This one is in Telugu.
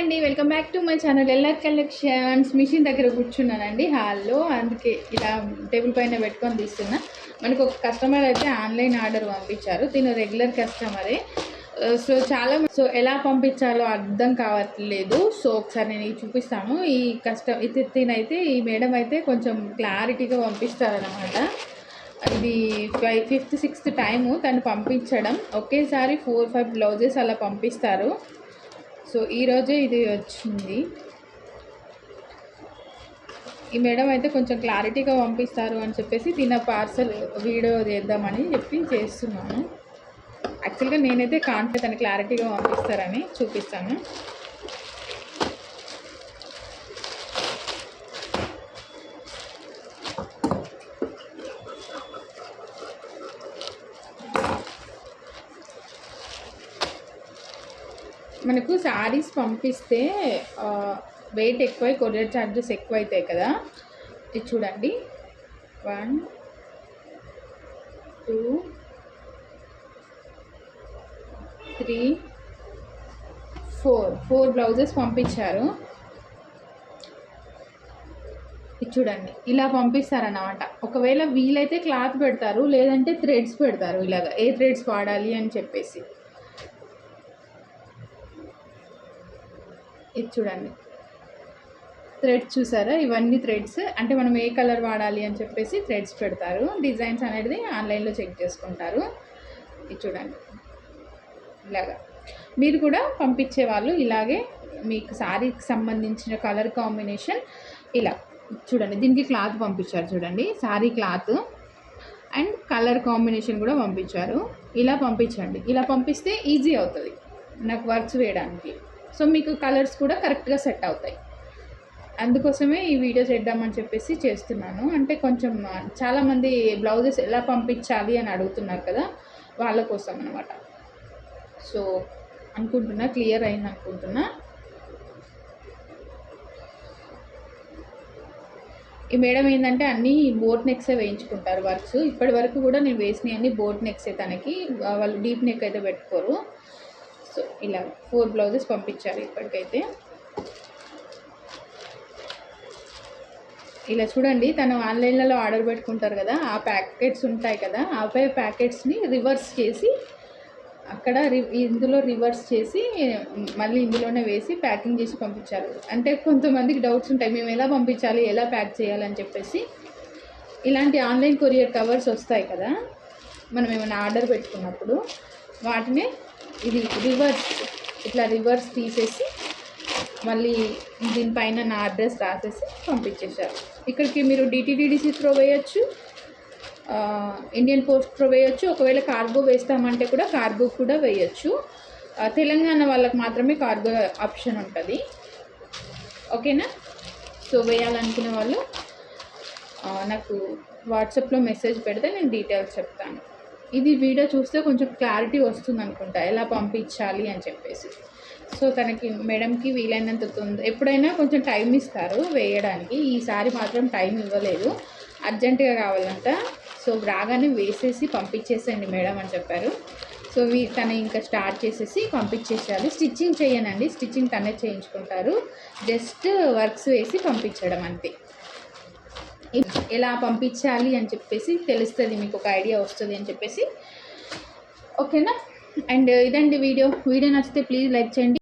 అండి, welcome back to my channel LR collections. Machine దగ్గర కూర్చున్నానండి హాల్లో, అందుకే ఇలా టేబుల్ పైన పెట్టుకొని తీస్తున్నా. మనకు ఒక కస్టమర్ అయితే ఆన్లైన్ ఆర్డర్ పంపించారు. తిను రెగ్యులర్ కస్టమరే. సో ఎలా పంపించాలో అర్థం కావట్లేదు. సో ఒకసారి నేను చూపిస్తాను. తినైతే ఈ మేడం అయితే కొంచెం క్లారిటీగా పంపిస్తారనమాట. ఇది 5th 6th టైము తను పంపించడం. ఒకేసారి 4-5 బ్లౌజెస్ అలా పంపిస్తారు. సో ఈరోజే ఇది వచ్చింది. ఈ మేడం అయితే కొంచెం క్లారిటీగా పంపిస్తారు అని చెప్పేసి తిన పార్సల్ వీడియో చేద్దామని చెప్పి చేస్తున్నాను. యాక్చువల్గా నేనైతే కాన్ఫిడెంట్ తను క్లారిటీగా పంపిస్తారని చూపిస్తాను. మనకు శారీస్ పంపిస్తే వెయిట్ ఎక్కువై కొరియర్ ఛార్జెస్ ఎక్కువ అవుతాయి కదా. ఇది చూడండి, 1 2 3 4 బ్లౌజెస్ పంపించారు. ఇది చూడండి, ఇలా పంపిస్తారన్నమాట. ఒకవేళ వీలైతే క్లాత్ పెడతారు, లేదంటే థ్రెడ్స్ పెడతారు. ఇలాగ ఏ థ్రెడ్స్ వాడాలి అని చెప్పేసి. ఇది చూడండి, థ్రెడ్స్ చూసారా, ఇవన్నీ థ్రెడ్స్. అంటే మనం ఏ కలర్ వాడాలి అని చెప్పేసి థ్రెడ్స్ పెడతారు. డిజైన్స్ అనేది ఆన్లైన్లో చెక్ చేసుకుంటారు. ఇది చూడండి, ఇలాగా మీరు కూడా పంపించే వాళ్ళు ఇలాగే మీకు శారీకి సంబంధించిన కలర్ కాంబినేషన్ ఇలా చూడండి. దీనికి క్లాత్ పంపించారు చూడండి, sari cloth and colour combination కూడా పంపించారు. ఇలా పంపించండి. ఇలా పంపిస్తే ఈజీ అవుతుంది నాకు వర్క్స్ వేయడానికి. సో మీకు కలర్స్ కూడా కరెక్ట్గా సెట్ అవుతాయి. అందుకోసమే ఈ వీడియో చేద్దామని చెప్పేసి చేస్తున్నాను. అంటే కొంచెం చాలామంది బ్లౌజెస్ ఎలా పంపించాలి అని అడుగుతున్నారు కదా, వాళ్ళ కోసం అనమాట. సో అనుకుంటున్నా క్లియర్ అయింది అనుకుంటున్నా. ఈ మేడం ఏంటంటే అన్నీ బోట్ నెక్సే వేయించుకుంటారు వర్క్స్. ఇప్పటి వరకు కూడా నేను వేసినవి అన్నీ బోట్ నెక్సే. తనకి వాళ్ళు డీప్ నెక్ అయితే పెట్టుకోరు. సో ఇలా 4 బ్లౌజెస్ పంపించారు ఇప్పటికైతే. ఇలా చూడండి, తను ఆన్లైన్లలో ఆర్డర్ పెట్టుకుంటారు కదా, ఆ ప్యాకెట్స్ ఉంటాయి కదా, ఆ ప్యాకెట్స్ని రివర్స్ చేసి అక్కడ ఇందులో రివర్స్ చేసి మళ్ళీ ఇందులోనే వేసి ప్యాకింగ్ చేసి పంపించారు. అంటే కొంతమందికి డౌట్స్ ఉంటాయి, మేము ఎలా పంపించాలి, ఎలా ప్యాక్ చేయాలని చెప్పేసి. ఇలాంటి ఆన్లైన్ కొరియర్ కవర్స్ వస్తాయి కదా, మనం ఏమైనా ఆర్డర్ పెట్టుకున్నప్పుడు వాటిని ఇది ఇట్లా రివర్స్ తీసేసి మళ్ళీ దీనిపైన నా అడ్రస్ రాసేసి పంపించేశారు. ఇక్కడికి మీరు డిటీడీసీ త్రో వేయచ్చు, ఇండియన్ పోస్ట్ త్రో వేయచ్చు. ఒకవేళ కార్గో వేస్తామంటే కూడా కార్గో కూడా వేయచ్చు. తెలంగాణ వాళ్ళకి మాత్రమే కార్గో ఆప్షన్ ఉంటుంది. ఓకేనా? సో వేయాలనుకునే వాళ్ళు నాకు వాట్సాప్లో మెసేజ్ పెడితే నేను డీటెయిల్స్ చెప్తాను. ఇది వీడియో చూస్తే కొంచెం క్లారిటీ వస్తుంది అనుకుంటా, ఎలా పంపించాలి అని చెప్పేసి. సో తనకి మేడంకి వీలైనంత ఎప్పుడైనా కొంచెం టైం ఇస్తారు వేయడానికి. ఈసారి మాత్రం టైం ఇవ్వలేదు, అర్జెంటుగా కావాలంట. సో రాగానే వేసేసి పంపించేసేయండి మేడం అని చెప్పారు. సో తను ఇంకా స్టార్ట్ చేసేసి పంపించేసేయాలి. స్టిచ్చింగ్ చేయనండి, స్టిచ్చింగ్ తనే చేయించుకుంటారు. జస్ట్ వర్క్స్ వేసి పంపించడం అంతే. ఎలా పంపించాలి అని చెప్పేసి తెలుస్తుంది, మీకు ఒక ఐడియా వస్తుంది అని చెప్పేసి. ఓకేనా? అండ్ ఇదండి వీడియో నచ్చితే ప్లీజ్ లైక్ చేయండి.